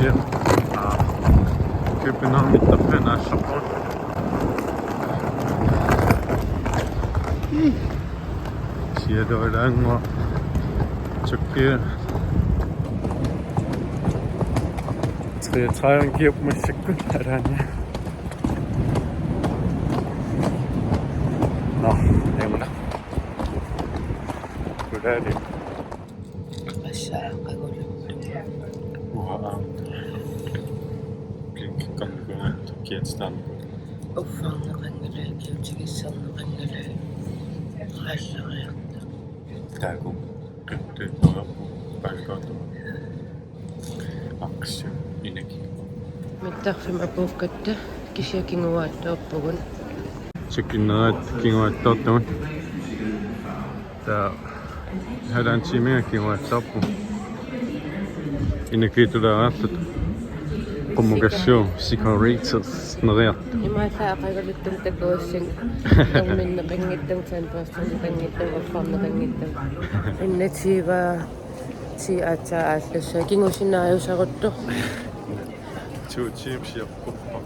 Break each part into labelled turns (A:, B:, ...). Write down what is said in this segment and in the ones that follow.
A: der. København mitterplan Aschapon. Siger du lang og tjekkerer. 33 giver mig sikkert herinde. Nå, det var der. Hvad er det? Wow. Kampuan Turkmenistan.
B: Uffannaqangalaa kiutigisserneqangalaa qaallariarta
A: Taagu qittuutorpu palkotu aqssu inaki
B: mittarfim apuukkatta kisiakinguaattoorpugun
A: sikkinnerat kinguattortuun ta hadan timea kinguattorpu inaki tularaarlut kommunikation securitas neriart
B: имаалаақагалуттум такуассин терминнеқингиттам санпаастарнеқингиттам орфарнеқингиттам иннатива си атаалласса кингусинариусарутто
A: two teams яппуппа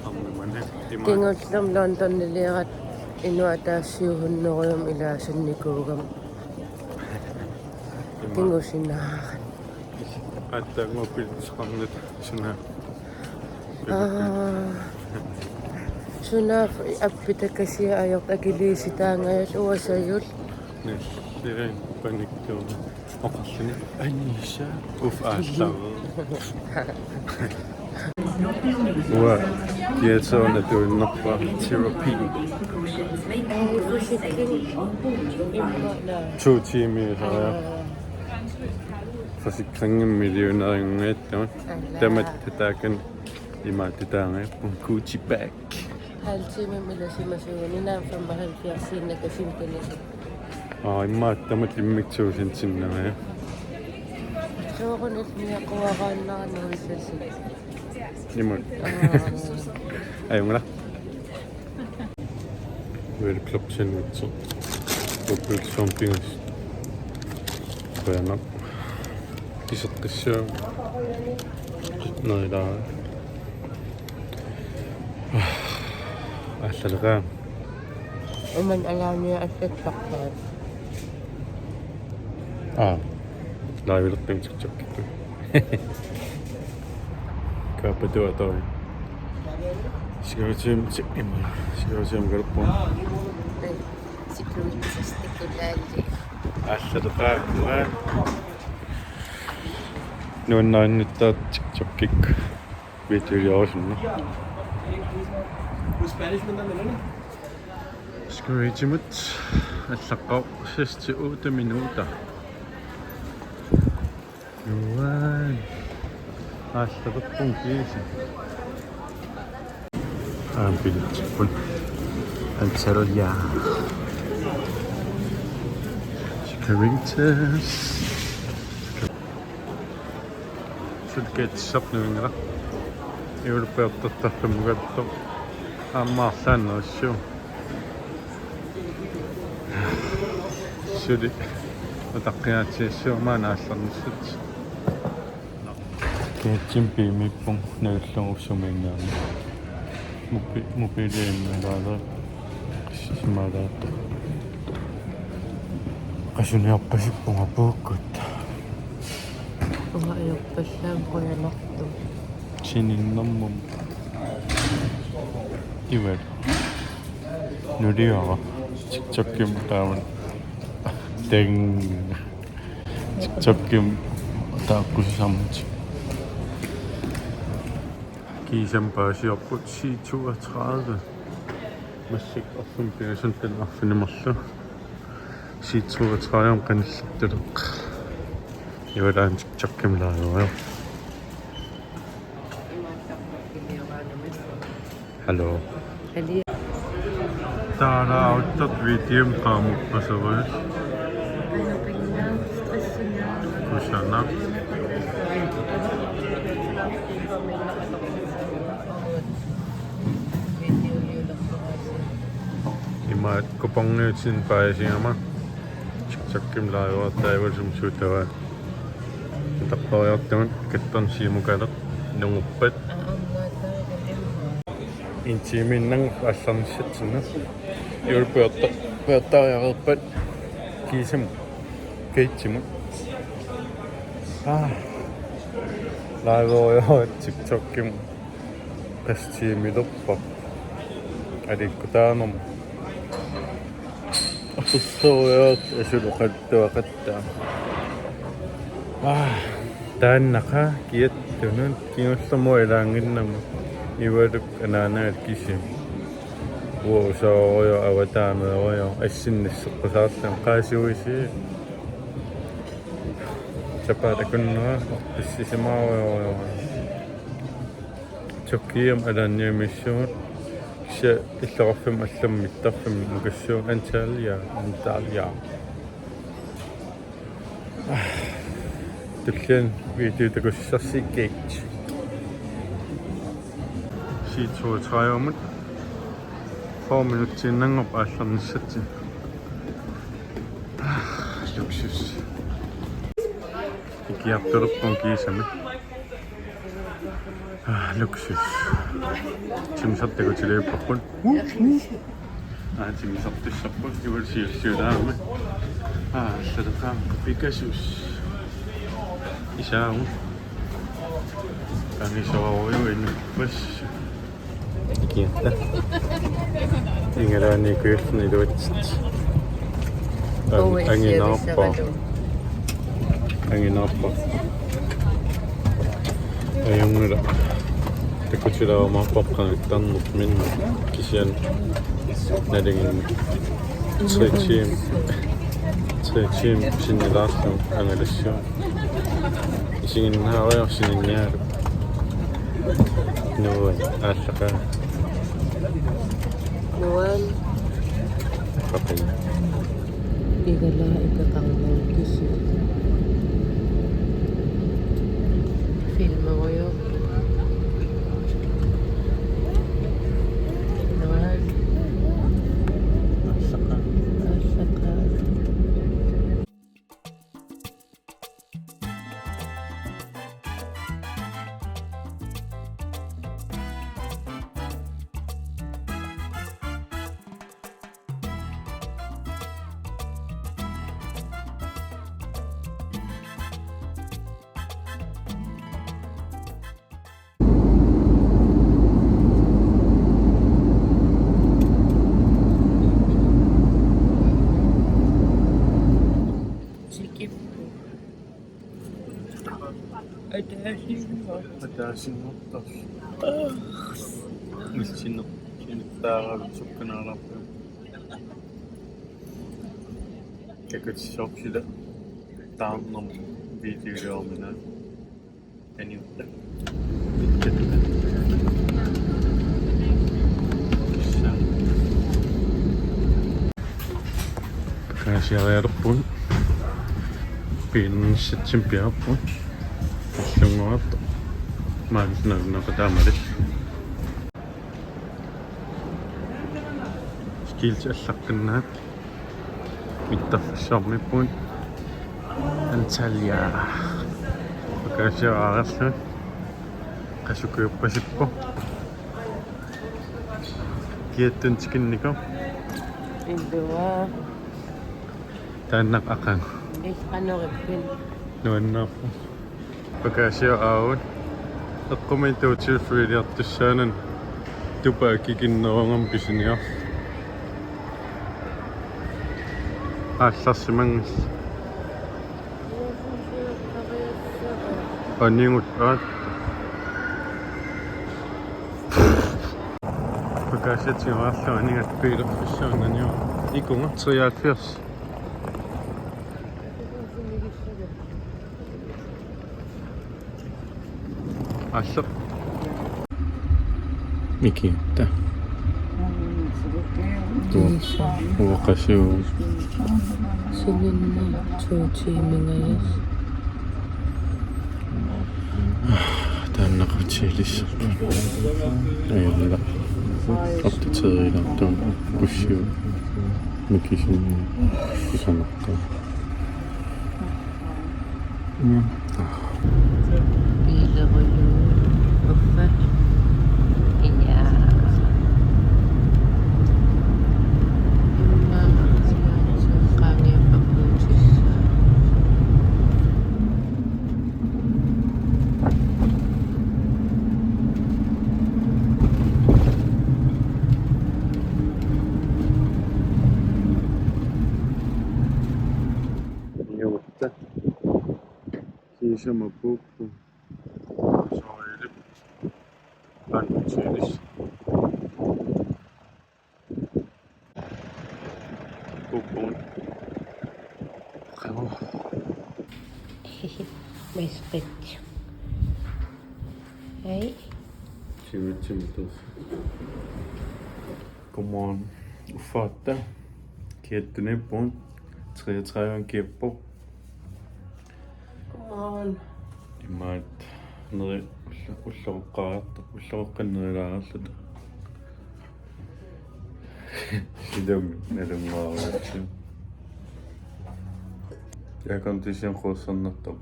A: аммане
B: кингуллум лондоннилиерат инуатаассиугуннеруйум илаасанникуугам кингусинаарат
A: аттангопилсқарнат суна
B: сунаф аппитакасиа аёрт акилииситаангаял уасаюл
A: нэрэн паниккуна оқарлуни анниса уф ааллаа уа киэсона туиннерпа терапи two teams forsikringen millionæringettun tamat tatakan imaatitaangaippu Gucci bag
B: haltime milasimasuuninaam 75
A: imaattamat immiktuusinsinnaria
B: soorun miaqquaqaannarannuissassi
A: nimut ajungala vel klopsen mitsu uppbyggd shoppingas börjar isottissaan noilla allalaqa
B: uman alaamia assattaqtaat
A: laivilerpim tiktokkittu kaapatuatoi sikautium imma sikautium garppuun
B: sikruitsistikulaali
A: allalaqa nuannaannittaat tiktokkik videoiorsunna sikautiumut allaqqau 6-8 minutter Juan allaqerpun kiisi aampilutsipun antarolja Sikaritas sulkeetsarnuingera iulupeertartarlumugatto aammaarlaannerissuu suli ataqqiaatiissuumaana аллернissut kiatsim piimippung nagallungussumiinnaarni mobiiliimmalaaler qissisimaalaatto qasuniarpasippunga puukkut
B: umaajorpallaam qoyanartu
A: sininnermum iwal nuliara tiktokim taaman teng tiktokim taaqqusisamut kiisampaasiorput 32 massik orfum pingasuntan arfinimerlu 32 qanillertuluq iwalaan tiktokim laaruayo hallo taala uttat videom qaamuppaserus kusana imaat kupongiutsin paasingama tiktokim laaruat taivalsum suutawa taqqoriartaman kattorn siimukalaq nunguppat intiiminnang алларниссатсина юлпуйортариақерпат кисам кейтсиму лаагорио тиктокким qastиимилерпа аликкутаанерм ассориаат асулоқаттуақаттаа тааннақа киаттунун киуллерму илаангиннаму ивалук анаанаат кисим уусаорио аватаамеорио ассиннассеққусаарлам qaasuisi чапаатакуннера иссисимаариорио токкиам алаанниамиссуут кися иллеқарфим алламмиттарфим мукассуу антаалиа туллиан видеотакуссарсиккейт ситсуутраиумут 4 минуттииннангоп ааллерниссатси луксус икиартулерпун кисами луксус тимсартакутилиуппарпун тимсартиссарпут юлсиулсиулаама аллалеқаам пикасус исааму канисоориу иннуппас икиарта ингерани куйерсни луатсит ангинаарпа аюнгула такутилаамаарпаққангиттарнут минна кисиан налингин третим синнилаарлу ангалассуу исигиннаариорсининниалу нуан ааллаqa
B: Nuan
A: папай
B: igala ikakanglang kisi film ko yun Nuan
A: ааллаqa
B: asaka sikip
A: атаасиннэртар миссинер киниттааравитсукканаараппа какатсорсила таамнер видеолеормина таниутта иккатта каасиариалерпун пиннссатсимпиарпун аллунгуарта маалнагнапатаамалис скилс аллаққиннаат миттарфассаармиппун анталиа каасиаарерлу qasukuyupпасиппу киаттун тикиннико
B: indua
A: тааннақ ақан
B: iqanoripпин
A: нуаннаарпу пакаасиааавут эққумитуутилфуилиартуссаанан тупа кикиннерунгам писиниар аалларсимангис анингут аат пакаасиатигаарлу анигат пилерфиссаананио икунга 73 аллер микита уақасуу
B: sinunna tuutiimingayas
A: тааннақутиилиссерпа аюнла оптитерилартум буссиу микисин кисанарта
B: piilerulu
A: Shama Popo. Sorry. Angelis. Popo.
B: May sakit. Ay.
A: Chimitos. Godmorgen. Ufatta. Kættene på 33 kæpper.
B: Come on.
A: I maat nede ullorqanerilaarlut. Sidum nalungaarutsu. Jeg kom til sin qossarnartoq.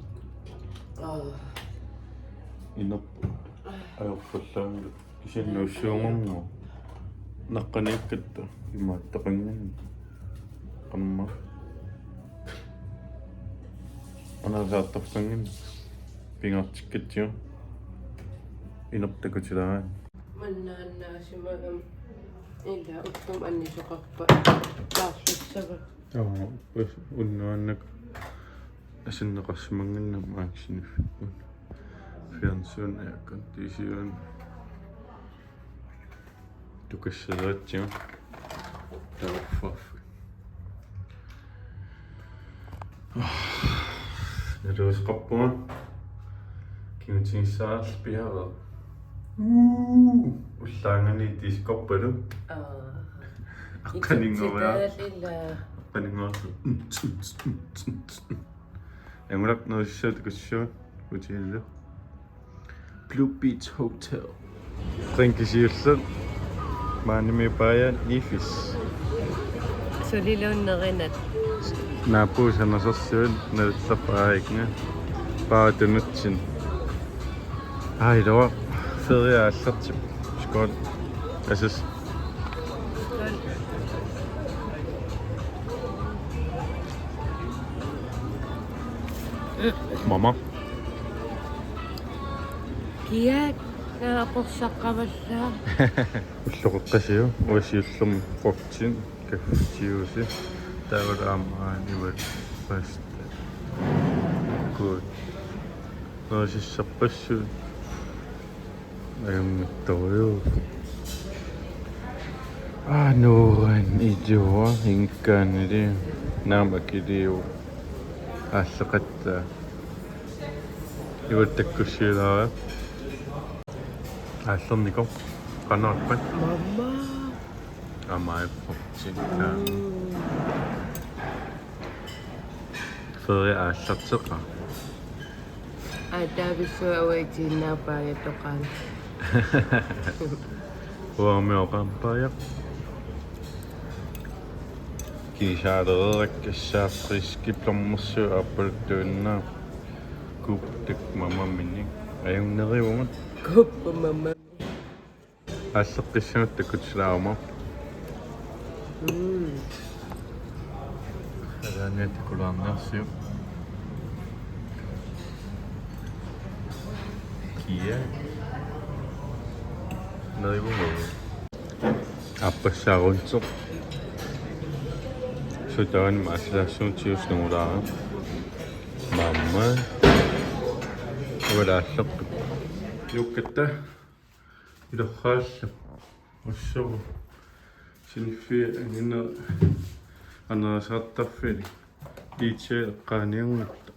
A: Inappu ajorpalluanglu isannuussuungorngu naqqaniikkatta imaattaqangan qamma anasaartarpangan pingartikkatio inertakutilaraa
B: Mannaannaasimaam illa uttum annisoqarpa taarlussava.
A: Unnuannak asinneqarsimanginnam aaksiniffun fiansuun aakkan tiisiun tukassalaatsiu tauffaaffu naluusqarpuma kimutinsaarpiara ullaangani tiiskorpalu aqqaninguraa qaninguarlu Angulak noissuut kussuut utiillu Blue Beach Hotel qinkisiullut maanimi paayan ifis
B: Suliluunerinat.
A: naapuusanasarsuun naluttarpaaiknga paatunutsin ailoa feriaallertip skål asas mama
B: Kiat naaqorsaqqavallaa.
A: уллоқеққасиу уасиуллерми қортин каффиуси таавалаамааниват фаст гуд носиссаппассу аяммиттариу нууран идиуа инкаанили наамакилиу ааллеқатта иваттаккуссиулаараа ааллернико канааппат
B: Mama.
A: амаиппортикка фери ааллартеқа
B: Taavisuauitiinnaapaagattoqaan.
A: уамеоқампаяқ кисаалерераккассаафрискиплэрмерсу аппалуттуиннаа куптак мамаммини аюннериугут
B: Koppa mama.
A: ааллеққиссанут такутилаама аланиатикулаарнерсиу кия наривугу аппассаарунсеқ сутаан маслаассуутиуснуулаа мамма уалааллеққут юккатта илерраалла уссаву синиффи ангина анерасаартарфили дичэ эққааниунгатта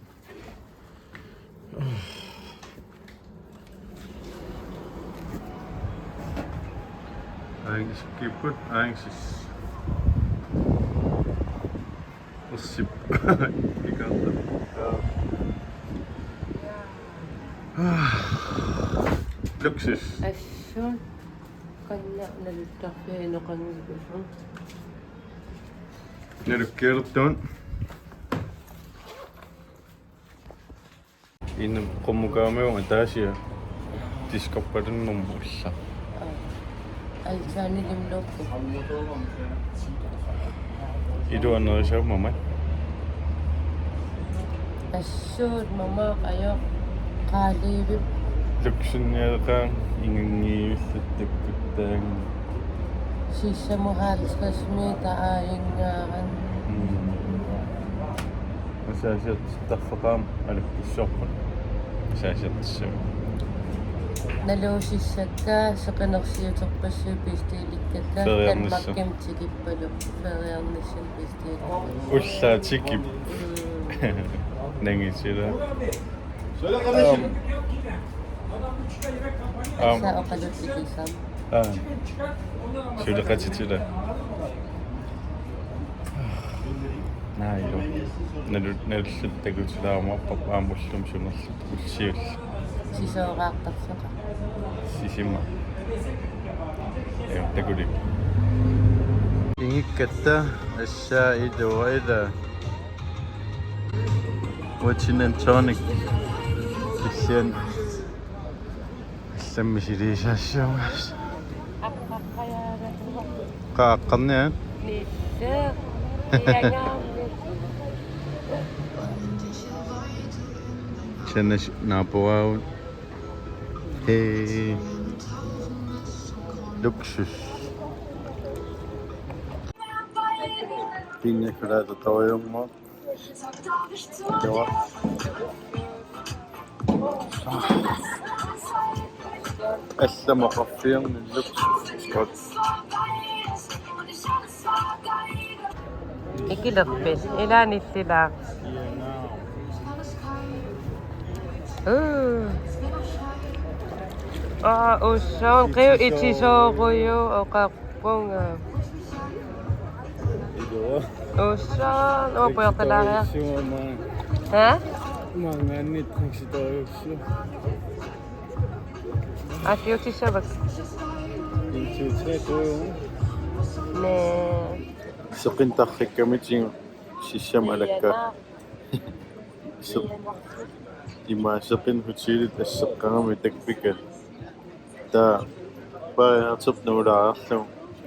A: ангискиппут ангсис уссип икарта луксис
B: Assun kanna naluttarfiineqanngikusun.
A: нэрккиэртуун иннам qommukaamiu атаасиа тискорпалуннэрмулла
B: Alsaanilimnukku.
A: илуанерисаумама
B: Assuut mama qayoq qaaliivip
A: луксинниареқаа ингангиивиллаттаккуттаан
B: sissamuhaalskasmi taa'ingaaran.
A: асаасиат таффеқаам алаккиссорпа saasiartissu
B: Naluusissakkaa seqanersiuterpassu pistiilikkatta
A: Feriarnissu.
B: tanmakkim tikippalu feriarnissun pistiilikka
A: ullaatikip nangisila
B: assa oqaluttikisam
A: suleqatitila nailo nalulluttakutilaarumarpaq aamullum sunerlut ussiull
B: sisooqaaqtarsaqa
A: sisimma takuli ingikkatta assaa'ilu ila gin and tonic kissian алламмисилисаассуунаас
B: аққаққаяарасуа
A: qaaqqarnia
B: ниссе иянгаамми
A: Känner naboaun. Hey. Luxus. Pinja colada toyumma. Jawa. Alla maqaffiyan min luxus.
B: ikilerpis ilaanittilaaq ussaun qiu itsisooruyu oqarpunga ussaan opuertalaaria ha
A: Mangannit nagsitoyuksu.
B: asiutissavak ne
A: Seqintarrikkamitsin sissam alakka. Ima seqin hutilit asseqqarami takpikal. Ta paartep nuulaarlu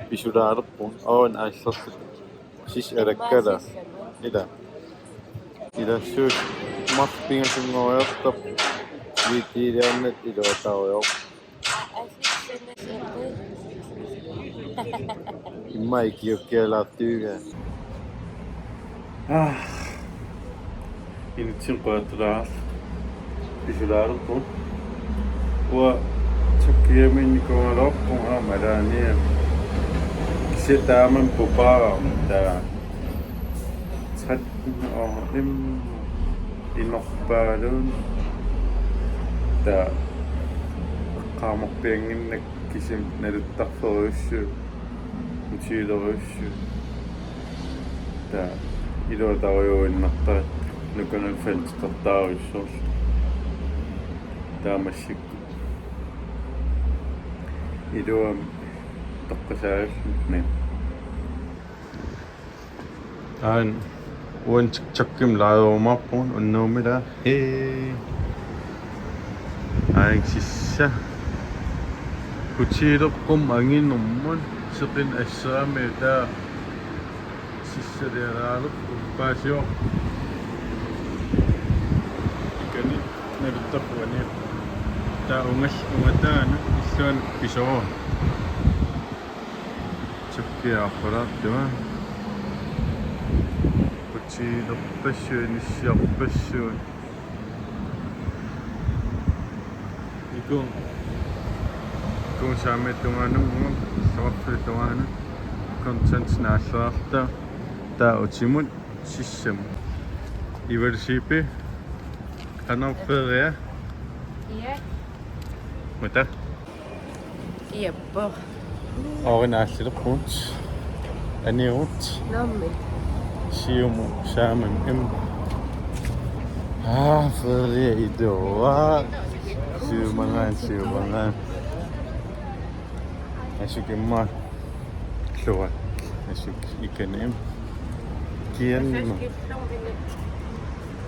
A: pisulaarerpun awan aallerlut sis alakkala ila suut marpingasungoriartap viitiiliarnat iluataaruyor imma ikiukkialaartuiga initsin qaatulaarlu pisulaarerpun wa takkiaminnikungalorpun aamalaania kisitaaman pupaam taa im inorpaalun taa qaamorpianginnak kisim naluttarferiussu utiileruussu taa iluatariuinnartarat nukunal fenstertaaruissorlu taamassakku iluam toqqasaagullut aan uan chakkim laaruumarpun unnuumila hei aingissa hutiileqqum anginnermun seqin assaami taa sissaliaraalerpu paasior ikani naluttarpuani taa ungataana issuan pisoo chakkiaaqpalaartuma hutiilerpassuun issiarpassuun ikun saamettungaanumma saarfiltuaana content naallerarta taa utimut sissam ivalsiipi qanorperia
B: iya
A: mata
B: iappo
A: orinaallillerput aniurut
B: nammi
A: siumu saaman feria idoa siumangaan asukimma luat asuk ikanim kian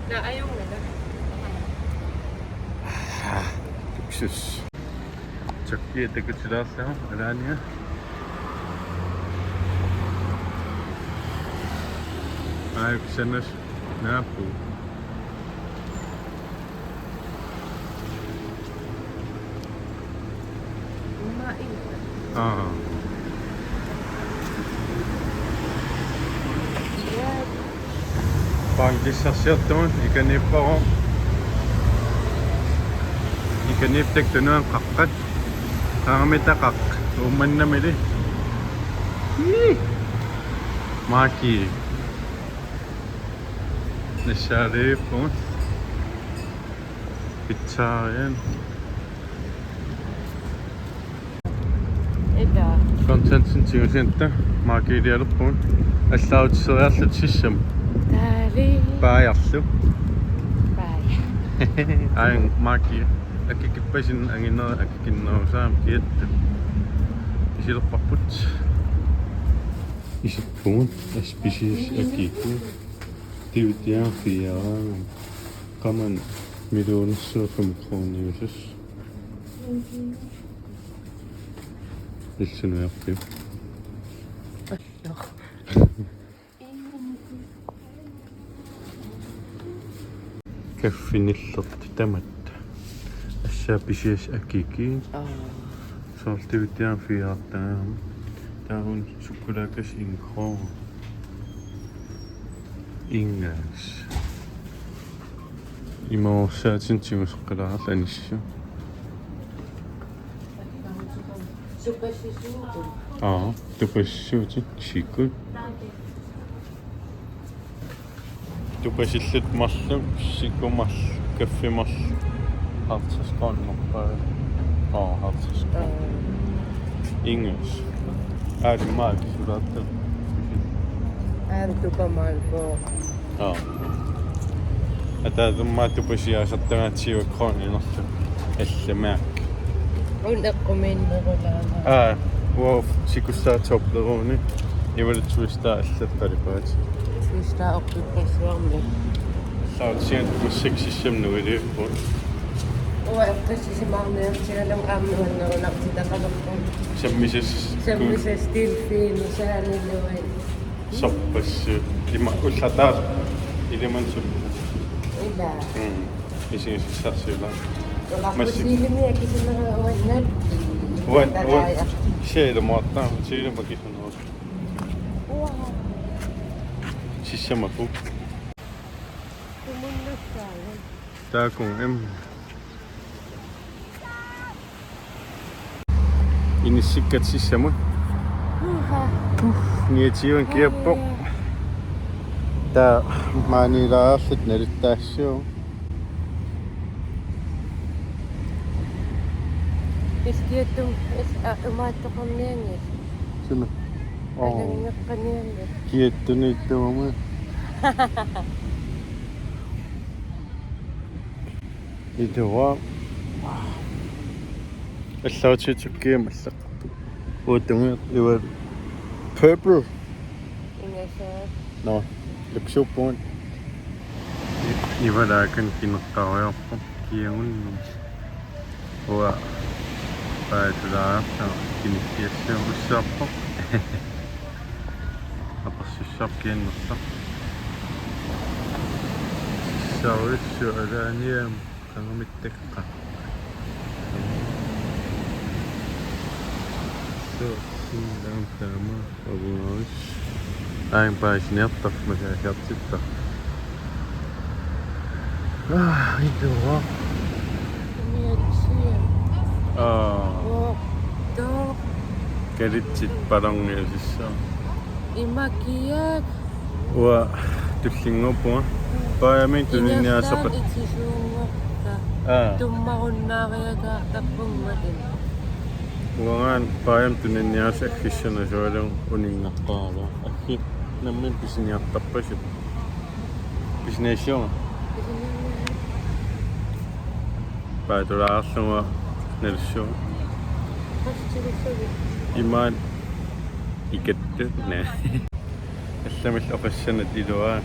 B: na ayong na
A: luksus chakki takutsilassa alania ayuksanas naapu Banglisasiattuun ikanipparu Kaniptek tunuan kakkat. Kangamitaqaq ummannamili. Maki. Nisharifun. Pizzarian.
B: Ida.
A: Contentsen tingusinta. Maki dialupun. Allautseriarlut sissam.
B: Tali.
A: Paajarlu.
B: Bye.
A: Aang Maki. Akikippasin angina akikinnerusaam kiattu. Isilerparput. Isippuun aspisiis akiku. Tiutiaan fiaraan. Qaman miljoonassuufam krooniusus. Illunuarpi. Kaffinillerti tamatta. Assapisiis akiki. Sortiutiaan fiartaan. Taun sukulakas inkro. Ingas. Imorssaatin timusqalaarl anissu.
B: Supasisuutu.
A: Tupassuutik sikut. Tupasillut marlu sikumarl kaffimarl hartasqaannerpaa. Hartasqaan. Ingas. Maaki sulaattal.
B: Tupamalpo.
A: Ataadummaa tupasiaasartagaatiiva krooninerlu allamaak.
B: Unaqqumiinnerulaana.
A: Wow, sikussaatsoorleruuni ivalutuistaa allattalipaat.
B: Tuistaa oqqippassuarmi.
A: Saarsian tussiksi nuiliippuun.
B: Uaqqissimaarniartigalum aamnuannerunartitaqalerpun.
A: Sammises
B: Sammises tilfiini saanilluai.
A: soppassu ima ullataas ilimansuppu.
B: Ila.
A: Isinsissarsiulaa.
B: Uqarpusiilimi akisinneruannat.
A: Wan seelumaattaa seelumakisunuus. Sissamapu.
B: Kumunnussaalan.
A: Taakun inissikkat sissamu. Niatiivan kiappoq. Taa maanilaarlut nalittaassuu.
B: Iskiatum umaattoqarniangis.
A: Sunu.
B: Alangeqqanianga.
A: Kiattuniittumamu. Ituwa. Allautsitukkiam uuttungiat iwa purple.
B: Ingasaat.
A: No, luksuuppuun. Ivalaakan kinertariorpu kiagunnum. Uwa paatulaarta kinikkiassuu ussaarpu. Apassussaar kiannerta. Sissaaruissu alaaniam qangamittakqa. Sindan tama abunaus. Aing paasniartaq makaasiartitta. Ituwa.
B: Miatsia.
A: Oh.
B: Tok.
A: Kalitsit palangiasissa.
B: Imakiak.
A: Uwa tullingupua. Paamin tuniniaasaqat.
B: Itsisuunguarta. Tummarunnaariaga tappungatin.
A: Uangaan paayam tuniniaasa akkissana sualun uningaqqaala. Akki nammin pisiniartarpasit. Pisneessuunga. Paatulaarlunga nalssuunga. Imaan ikattu nää. Allamil oqassanat iluaa.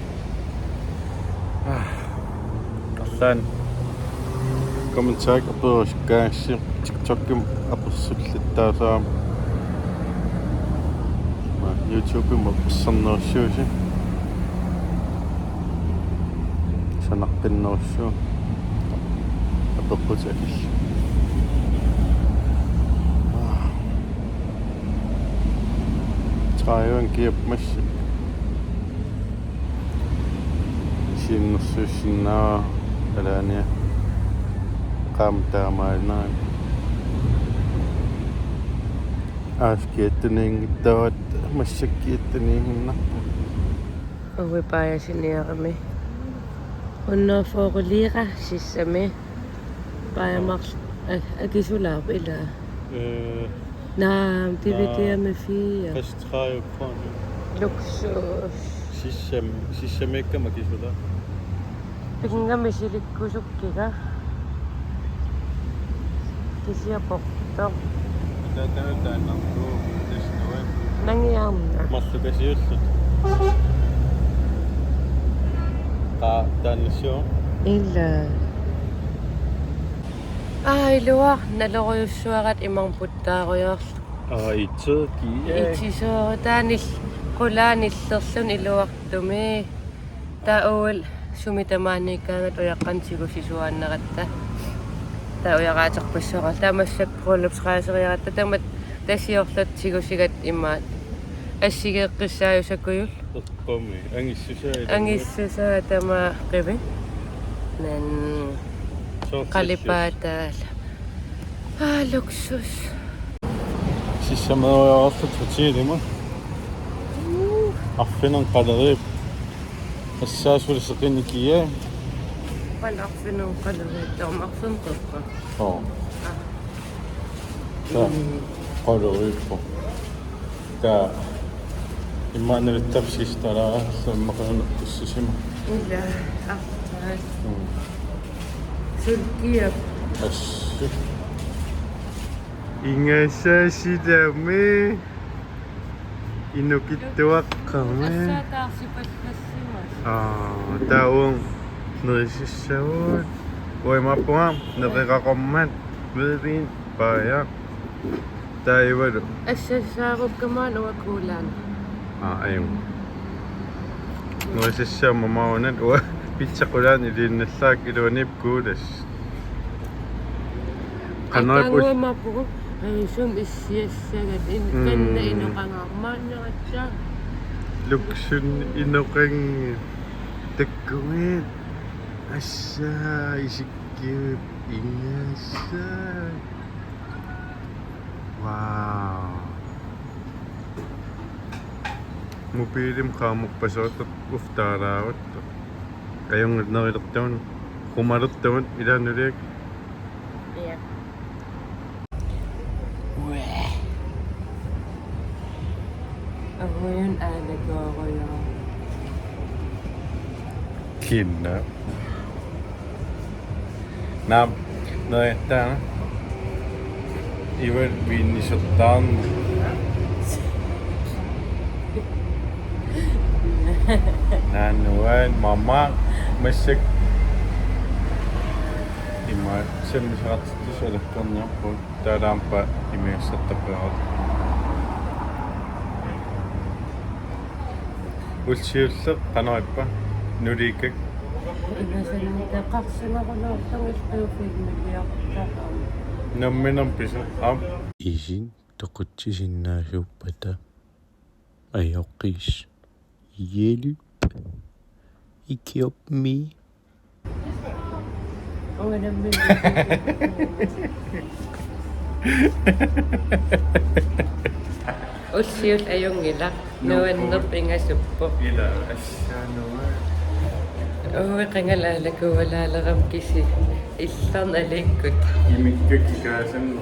A: Allaan kommentaar aperuskaassio TikTokim apersullittaasaam. YouTubem apersarnerussuusi. Sanaqqinnерussuun. Apeqqutakil. Taiwan kiapmassi. Sinnersuussinnaa alaania. qaamtaamaanaan aaskiattuniingittavat massakkiattuniihinnarpu
B: uwi paajasiniaqami unnerfooquliiqa sissami paajamaqs akisulaarpu ilaa naam tivitiami fiia
A: qastqaayukkoon
B: luksuus
A: sissamikka makisula
B: pingami silikkusukkiga kisiaportoq
A: taataataannartuu tisnuat
B: nangiarna
A: mallukasiullut taannissuu
B: illa iluaq naloruyussuaqat imangputtaaruyorlu
A: itsuki
B: itsisuorutaanil qulaanillerlun iluaqtumi taauul sumitamaannikkaangat uyaqqantigusisuaanneratta ta uyaqaaterpassoqar tamassapprulupsqaaseriaratta tamat tasiorlatsigusigat immaat ассигеэккиссааюсаккуйул
A: qumi
B: ангиссусаа тама qivi nan qalipataala luksus
A: sissameruyorarlut hutiilima arfinan qaleriip ассаасули сеқинникия
B: паларфинун қалерииттармарфун қеққа
A: qaleriippo та иммаанеритсапсистараа саммақанерпуссисима
B: ила артаа сулкиа
A: ассу ингасаасидами инукиттуаққарми
B: ассаатаарсипаллассимас
A: таун нерисиссавут уимаппуам неқиқақормат вивин пая таивалу
B: ассассааруккамаан уакуулаан
A: аюм нерисиссаама маунат уа питсақулаан илиинналлаак илуанип куулас
B: канаапул сум иссиассагат инканна инеқангаармааннератсаа
A: луксун инеқанг таккуит ассаа исиккиуп ингаассаа вау мупилим qaamuppasoortat uftaalaavat qajungernerillertuun qumalерtuun ilaanuliak
B: ja Agoyon alagoroyo
A: kinna nam noetta iver vinnisottaan nanuan mama masik ima semmisrattisalekkorniarpu taalaampa imiassartaperat ulsiulleq qanarippa nuliikak namminam pisu am isin toquttisinnaasuuppata ajoqqis hjälp ikkiopmi
B: ussiul ajungila nuannerp ingasuppo
A: ila assanua
B: uiqangalaalakuvalaaleram kisi illarn alikkut
A: imikkak ikaasannu